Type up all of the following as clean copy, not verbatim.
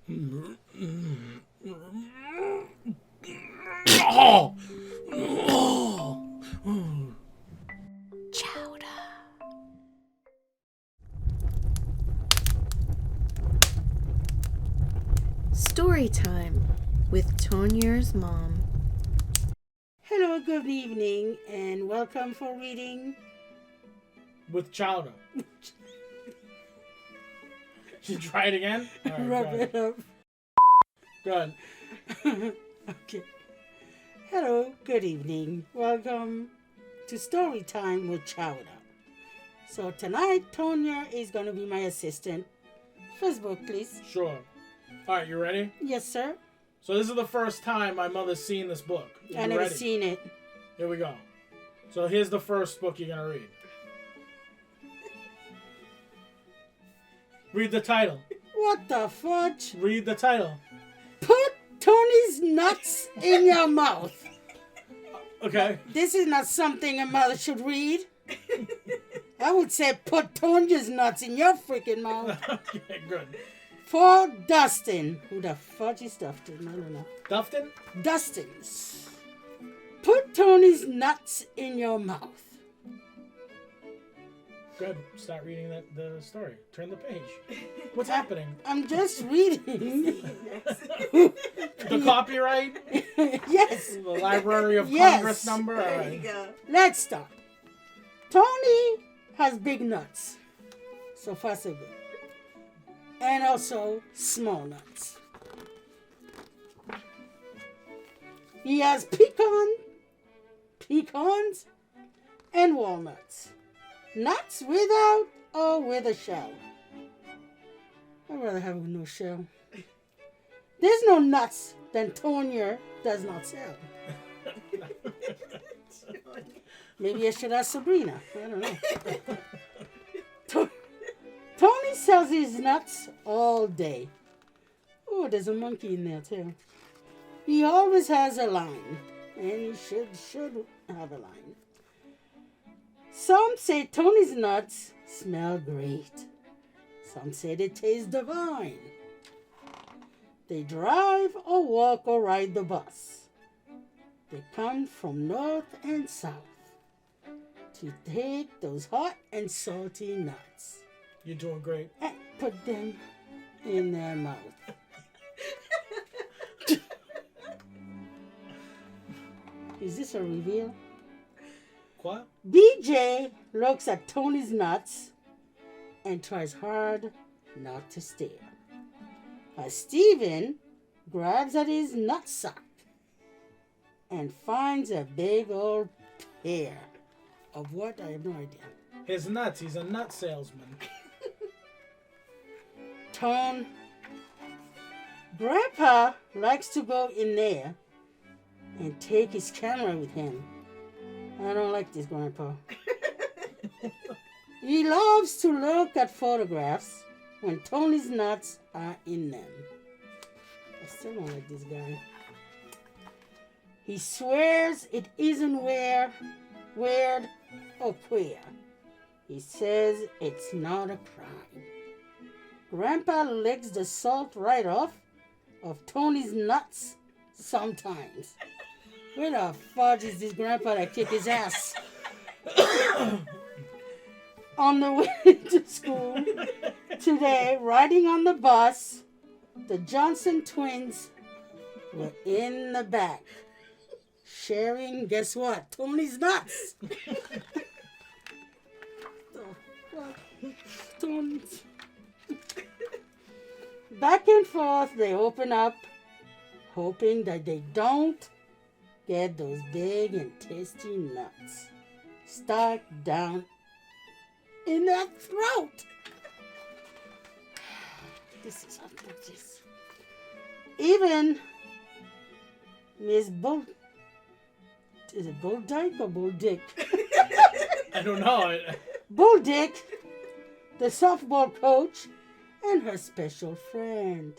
Chowda. Story time with Tonier's mom. Hello, good evening, and welcome for reading. With Chowda. Should you try it again? All right, Wrap it up. Good. Okay. Hello, good evening. Welcome to Story Time with Chowda. So tonight, Tonya is going to be my assistant. First book, please. Sure. All right, you ready? Yes, sir. So this is the first time my mother's seen this book. I never seen it. Here we go. So here's the first book you're going to read. Read the title. What the fudge? Read the title. Put Tony's nuts in your mouth. Okay. This is not something a mother should read. I would say put Tonya's nuts in your freaking mouth. Okay, good. For Dustin. Who the fudge is Dustin? I don't know. Dufton? Dustin's. Put Tony's nuts in your mouth. Good. Start reading the story. Turn the page. What's happening? I'm just reading. The copyright? Yes. The Library of Yes. Congress number? All There right. you go. Let's start. Tony has big nuts. So far, so good. And also small nuts. He has pecans, and walnuts. Nuts without or with a shell. I'd rather have no shell. There's no nuts that Tonya does not sell. Maybe I should ask Sabrina. I don't know. Tony sells his nuts all day. Oh, there's a monkey in there too. He always has a line, and he should have a line. Some say Tony's nuts smell great. Some say they taste divine. They drive or walk or ride the bus. They come from north and south to take those hot and salty nuts You're doing great. and put them in their mouth. Is this a reveal? What? BJ looks at Tony's nuts and tries hard not to stare. As Steven grabs at his nutsack and finds a big old pair of what? I have no idea. His nuts. He's a nut salesman. Tone. Grandpa likes to go in there and take his camera with him. I don't like this, Grandpa. He loves to look at photographs when Tony's nuts are in them. I still don't like this guy. He swears it isn't weird or queer. He says it's not a crime. Grandpa licks the salt right off of Tony's nuts sometimes. Where the fudge is this grandpa that kicked his ass? On the way to school today, riding on the bus, the Johnson twins were in the back, sharing, guess what? Tony's nuts. Tony's. Back and forth, they open up, hoping that they don't get those big and tasty nuts stuck down in their throat. This is outrageous. Even Miss Bull... Is it Bull Dyke or Bull Dick? I don't know. Bull Dick, the softball coach, and her special friend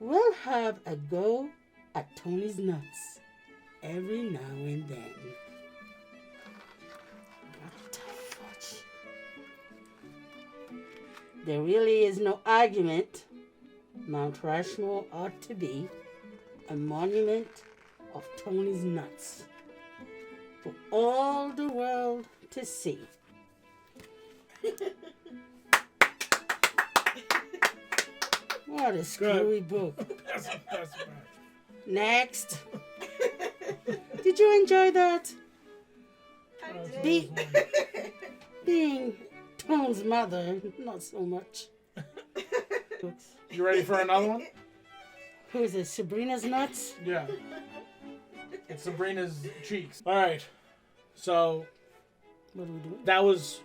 will have a go at Tony's nuts every now and then. What the fudge? There really is no argument Mount Rushmore ought to be a monument of Tony's nuts for all the world to see. What a screwy book. That's right. Next. Did you enjoy that? That Be- was mine. Being Tone's mother, not so much. You ready for another one? Who is it? Sabrina's nuts? Yeah. It's Sabrina's cheeks. All right. So What are we doing? that was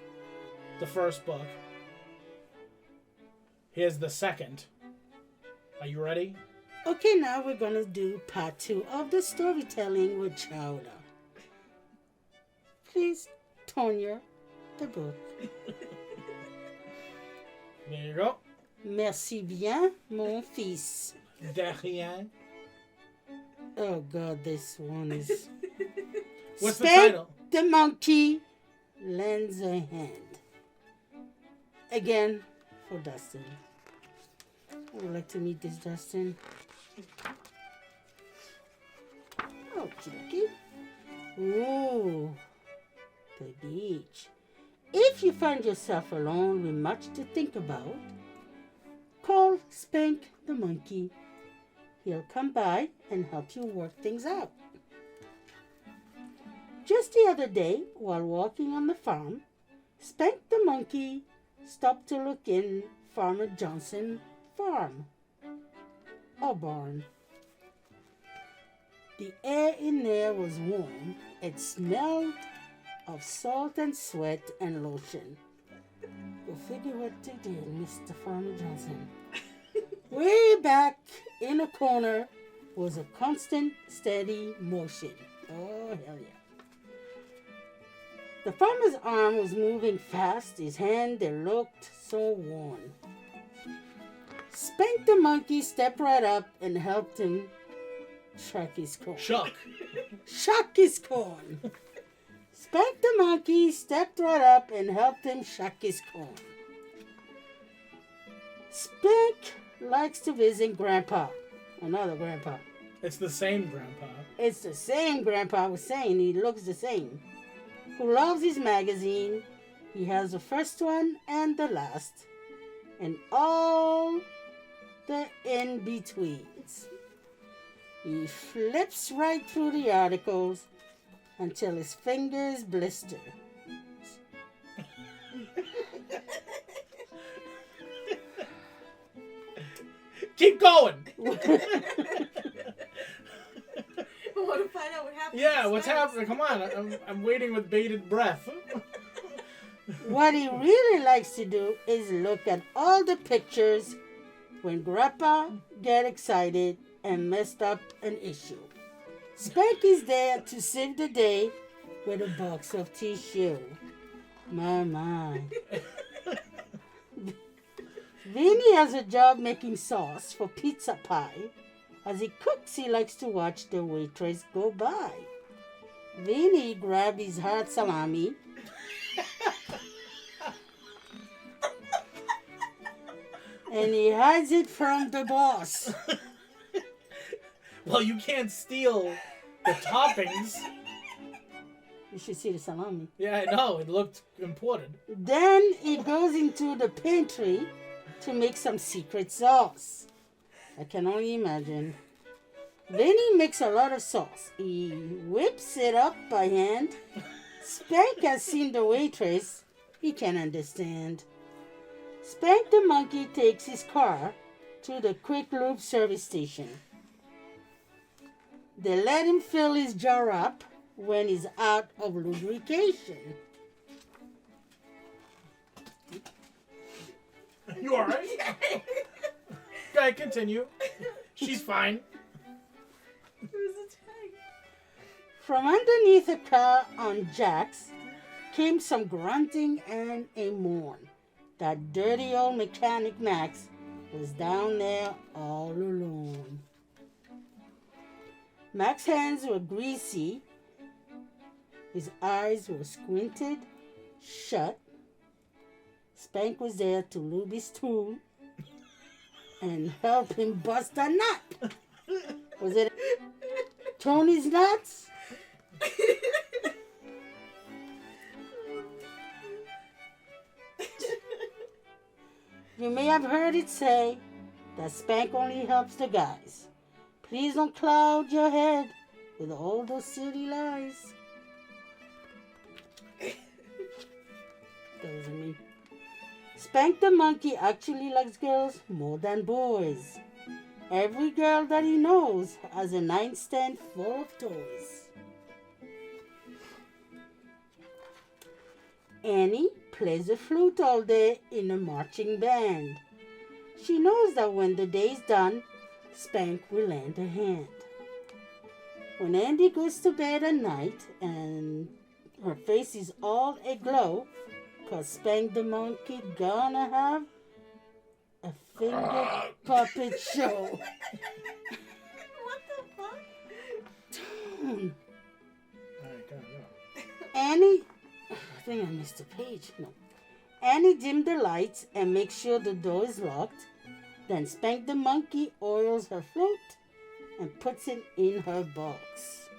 the first book. Here's the second. Are you ready? Okay, now we're gonna do part 2 of the storytelling with Chowda. Please, Tonya, the book. There you go. Merci bien, mon fils. De rien. Oh God, this one is. What's the Spank title? the monkey lends a hand. Again, for Dustin. I would like to meet this Dustin. Okie dokie. Ooh, the beach. If you find yourself alone with much to think about, call Spank the monkey. He'll come by and help you work things out. Just the other day, while walking on the farm, Spank the monkey stopped to look in Farmer Johnson's farm or barn. The air in there was warm. It smelled of salt and sweat and lotion. Go figure what they did, Mr. Farmer Johnson. Way back in a corner was a constant, steady motion. Oh, hell yeah. The farmer's arm was moving fast. His hand, they looked so worn. Spank the monkey stepped right up and helped him shuck his corn. Chuck. Shuck his corn. Spank the monkey stepped right up and helped him shuck his corn. Spank likes to visit Grandpa. Another Grandpa. It's the same grandpa. It's the same Grandpa was saying. He looks the same. Who loves his magazine. He has the first one and the last. And all the in-betweens. He flips right through the articles until his fingers blister. Keep going. I want to find out what happened. Yeah, what's happening? Come on. I'm waiting with bated breath. What he really likes to do is look at all the pictures when Grandpa get excited and messed up an issue. Spank is there to save the day with a box of tissue. My. Vinny has a job making sauce for pizza pie. As he cooks, he likes to watch the waitress go by. Vinny grabs his hard salami and he hides it from the boss. Well, you can't steal the toppings. You should see the salami. Yeah, I know. It looked important. Then he goes into the pantry to make some secret sauce. I can only imagine. Vinny makes a lot of sauce. He whips it up by hand. Spank has seen the waitress. He can understand. Spank the monkey takes his car to the quick lube service station. They let him fill his jar up when he's out of lubrication. You alright? Okay, continue. She's fine. Who's the tag? From underneath a car on jacks came some grunting and a moan. That dirty old mechanic Max was down there all alone. Max's hands were greasy. His eyes were squinted shut. Spank was there to lube his tool and help him bust a nut. Was it Tony's nuts? You may have heard it say that spank only helps the guys. Please don't cloud your head with all those silly lies. That wasn't me. Spank the monkey actually likes girls more than boys. Every girl that he knows has a nightstand full of toys. Annie plays the flute all day in a marching band. She knows that when the day's done, Spank will lend a hand. When Andy goes to bed at night and her face is all aglow, 'cause Spank the monkey gonna have a finger puppet show. What the fuck? Tone. Alright, go. Annie, I think I missed a page. No. Annie dimmed the lights and makes sure the door is locked. Then Spank the monkey oils her flute and puts it in her box.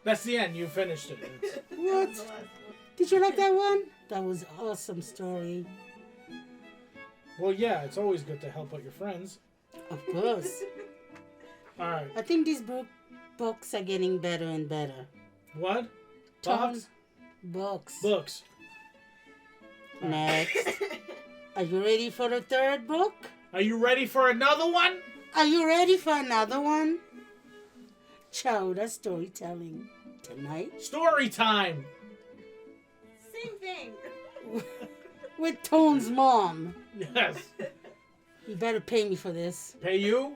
That's the end. You finished it. What? The last one. Did you like that one? That was an awesome story. Well, yeah, it's always good to help out your friends. Of course. Alright. I think these books are getting better and better. What? Tone. Books? Books. Books. Next. Are you ready for the third book? Are you ready for another one? Are you ready for another one? Chowda storytelling tonight Story time. Same thing. with Tone's mom. Yes. You better pay me for this. Pay you?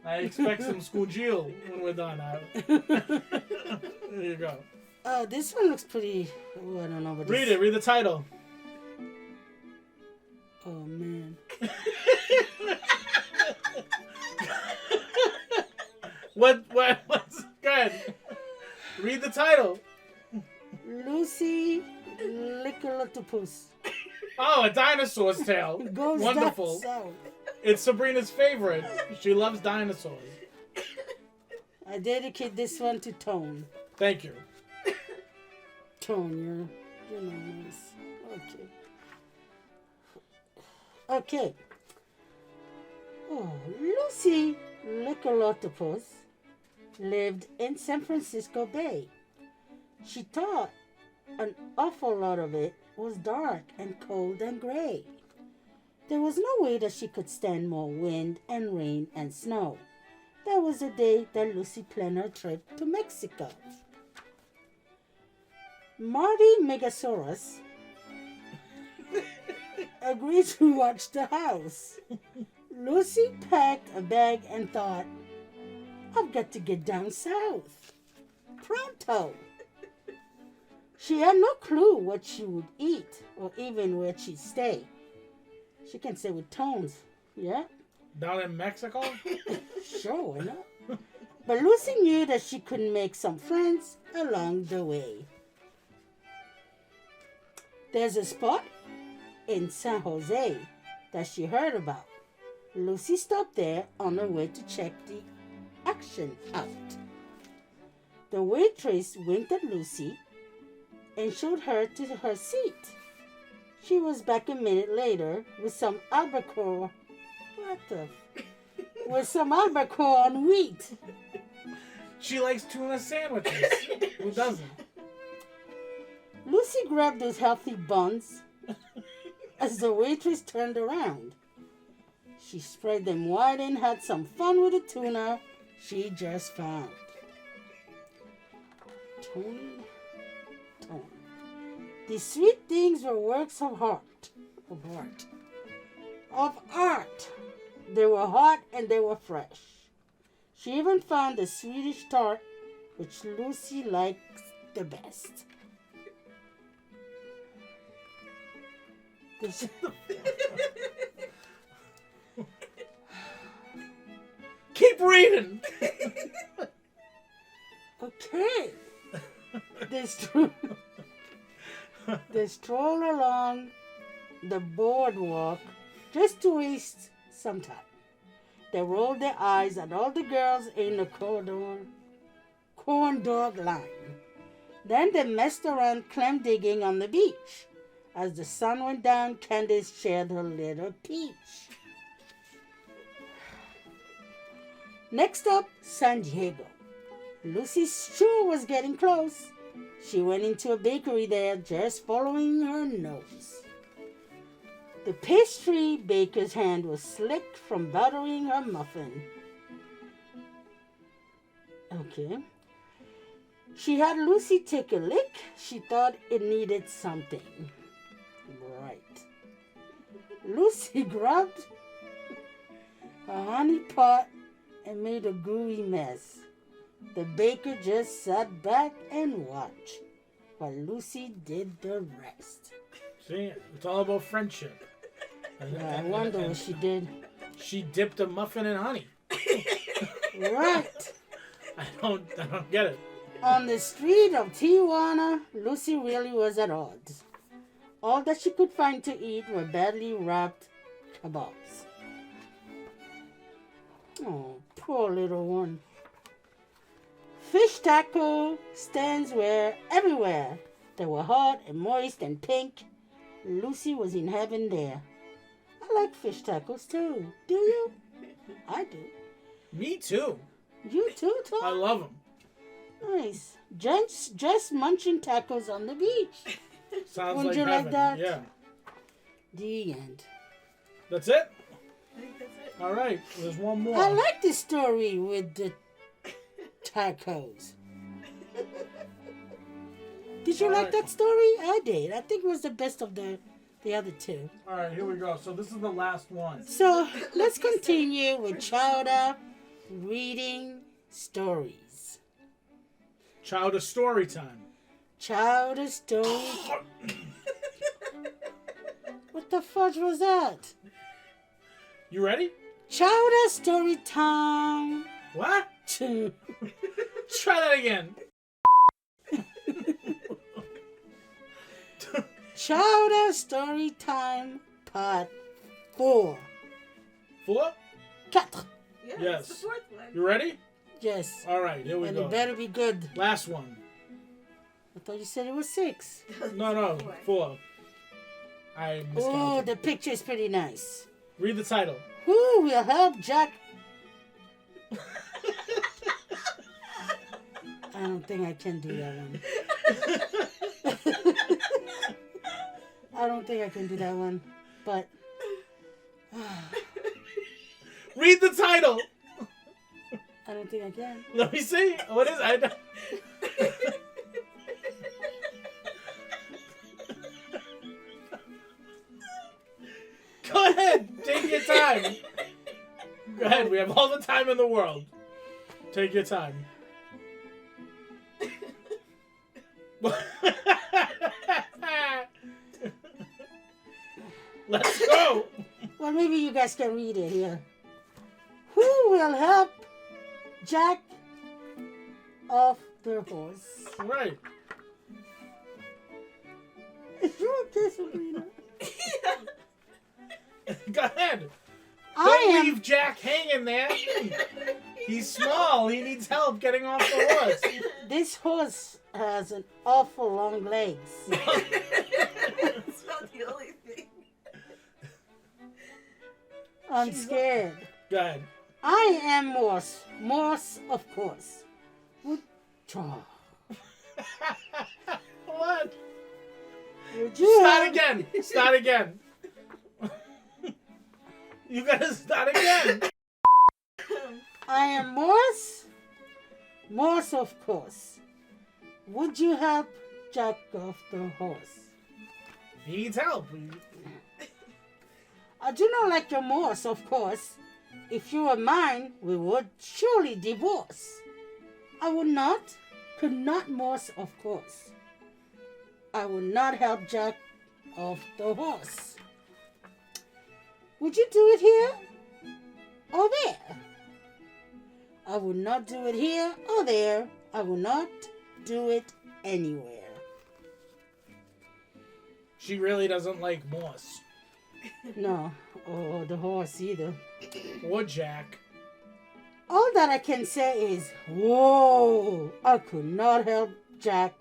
I expect some scoogeel when we're done. There you go. Oh, this one looks pretty. Oh, I don't know about Read this. it. Read the title. Oh man. What's good? Read the title. Lucy Lickalotopus. Oh, a dinosaur's tale. Goes Wonderful. that south. It's Sabrina's favorite. She loves dinosaurs. I dedicate this one to Tone. Thank you. Tone, you're nice. Okay. Okay. Oh, Lucy Lickalotopus lived in San Francisco Bay. She thought an awful lot of it was dark and cold and gray. There was no way that she could stand more wind and rain and snow. That was the day that Lucy planned her trip to Mexico. Marty Megasaurus agreed to watch the house. Lucy packed a bag and thought, I've got to get down south. Pronto. She had no clue what she would eat or even where she'd stay. She can stay with Tones, yeah? Down in Mexico? Sure, why not? But Lucy knew that she could make some friends along the way. There's a spot in San Jose that she heard about. Lucy stopped there on her way to check the action out. The waitress winked at Lucy and showed her to her seat. She was back a minute later with some albacore. With some albacore on wheat. She likes tuna sandwiches. Who doesn't? Lucy grabbed those healthy buns as the waitress turned around. She spread them wide and had some fun with the tuna she just found. Tony. These sweet things were works of art. They were hot and they were fresh. She even found the Swedish tart, which Lucy liked the best. Keep reading. Okay. They stroll along the boardwalk just to waste some time. They rolled their eyes at all the girls in the corn dog line. Then they messed around clam digging on the beach. As the sun went down, Candace shared her little peach. Next up, San Diego. Lucy's shoe was getting close. She went into a bakery there, just following her nose. The pastry baker's hand was slick from buttering her muffin. Okay. She had Lucy take a lick. She thought it needed something. Right. Lucy grabbed a honey pot and made a gooey mess. The baker just sat back and watched while Lucy did the rest. See, it's all about friendship. I wonder what she did. She dipped a muffin in honey. Right. I don't get it. On the street of Tijuana, Lucy really was at odds. All that she could find to eat were badly wrapped kebabs. Oh, poor little one. Fish taco stands were everywhere. They were hot and moist and pink. Lucy was in heaven there. I like fish tacos too. Do you? I do. Me too. You too, Tom? I love them. Nice. Just munching tacos on the beach. Sounds Would like you heaven. like that? Yeah. The end. That's it? I think that's it. All right. There's one more. I like this story with the tacos. Did you like that story? I did. I think it was the best of the other two. All right, here we go. So this is the last one. So let's continue with Chowda reading stories. Chowda story time. Chowda story. What the fudge was that? You ready? Chowda story time. What? Try that again. Chowda story time part 4. 4? 4. Yeah, Yes. it's the fourth one. You ready? Yes. All right, here we And go. it better be good. Last one. I thought you said it was 6. No, 4. I Oh, miscounted. the picture is pretty nice. Read the title. Who will help Jack? I don't think I can do that one. I don't think I can do that one. But Read the title. I don't think I can. Let me see. What is it? Go ahead. Take your time. Go ahead. We have all the time in the world. Take your time. Let's go. Well, maybe you guys can read it here. Who will help Jack off the horse? Right. Is you okay, Sabrina? Go ahead. I Don't am. leave Jack hanging there. He's small. He needs help getting off the horse. This horse has an awful long legs. It's not the only thing. I'm scared. Go ahead. I am Morse. Morse, of course. Would What? you Start help- again. Start again. You gotta start again. I am Morse. Morse, of course. Would you help Jack off the horse? He needs help. I do not like your Morse, of course. If you were mine, we would surely divorce. I would not, could not Morse, of course. I would not help Jack off the horse. Would you do it here or there? I would not do it here or there. I will not do it anywhere. She really doesn't like Morse. No. or the horse either. Or Jack. All that I can say is, whoa, I could not help Jack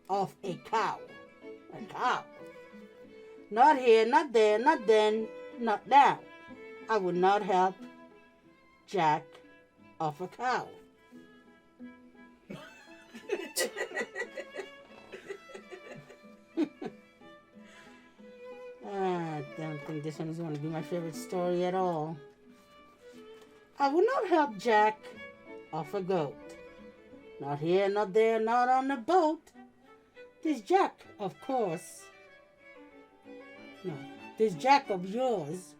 off a cow. A cow. Not here, not there, not then, not now. I would not help Jack off a cow. I don't think this one is going to be my favorite story at all. I will not help Jack off a goat. Not here, not there, not on the boat. This Jack, of course. No, this Jack of yours,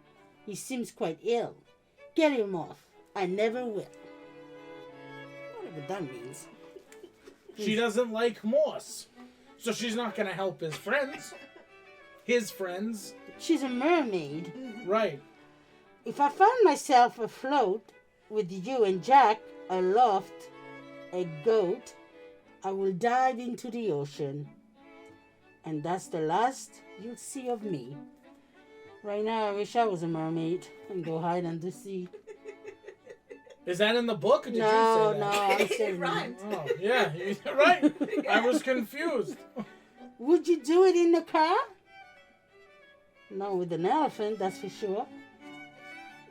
he seems quite ill. Get him off. I never will. Whatever that means. She doesn't like Morse. So she's not going to help his friends. His friends. She's a mermaid. Right. If I found myself afloat with you and Jack aloft a goat, I will dive into the ocean. And that's the last you'll see of me. Right now, I wish I was a mermaid and go hide under the sea. Is that in the book? Or did you say No, that? no, I'm saying It rhymed. Oh, yeah, you're right. I was confused. Would you do it in the car? No, with an elephant, that's for sure.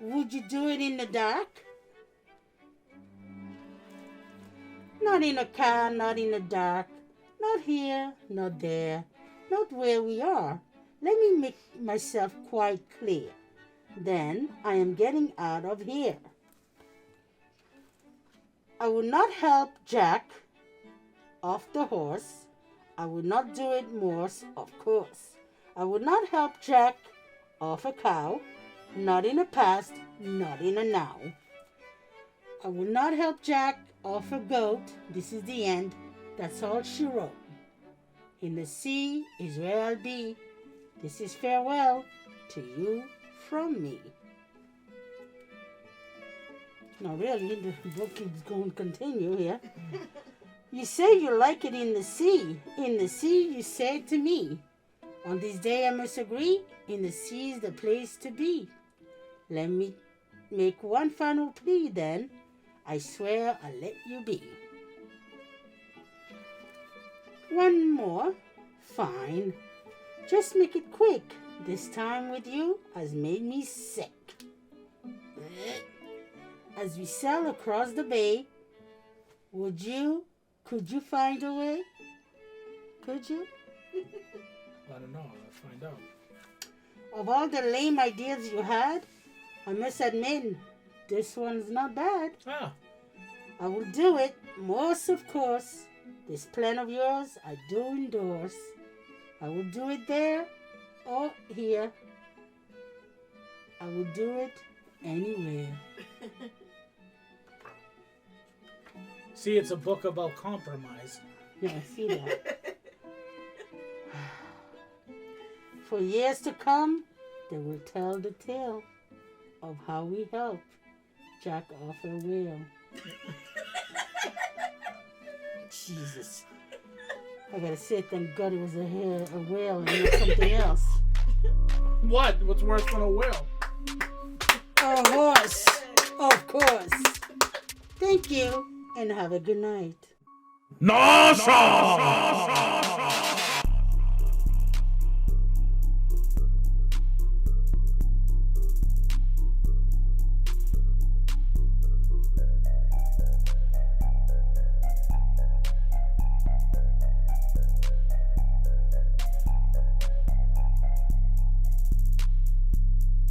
Would you do it in the dark? Not in a car, not in the dark. Not here, not there, not where we are. Let me make myself quite clear. Then I am getting out of here. I will not help Jack off the horse. I would not do it, Morse, of course. I would not help Jack off a cow, not in the past, not in the now. I would not help Jack off a goat. This is the end. That's all she wrote. In the sea is where I'll be. This is farewell to you from me. Now really, the book is going to continue here. You say you like it in the sea. In the sea, you say to me. On this day I must agree, in the sea is the place to be. Let me make one final plea then. I swear I'll let you be. One more? Fine. Just make it quick. This time with you has made me sick. As we sail across the bay, could you find a way? Could you? I don't know. Let's find out. Of all the lame ideas you had, I must admit, this one's not bad. Ah, I will do it, most of course. This plan of yours I do endorse. I will do it there or here. I will do it anywhere. see, it's a book about compromise. Yeah, I see that. For years to come, they will tell the tale of how we helped Jack off a whale. Jesus. I gotta say, thank God it was a whale and not something else. What? What's worse than a whale? A horse, of course. Thank you, and have a good night.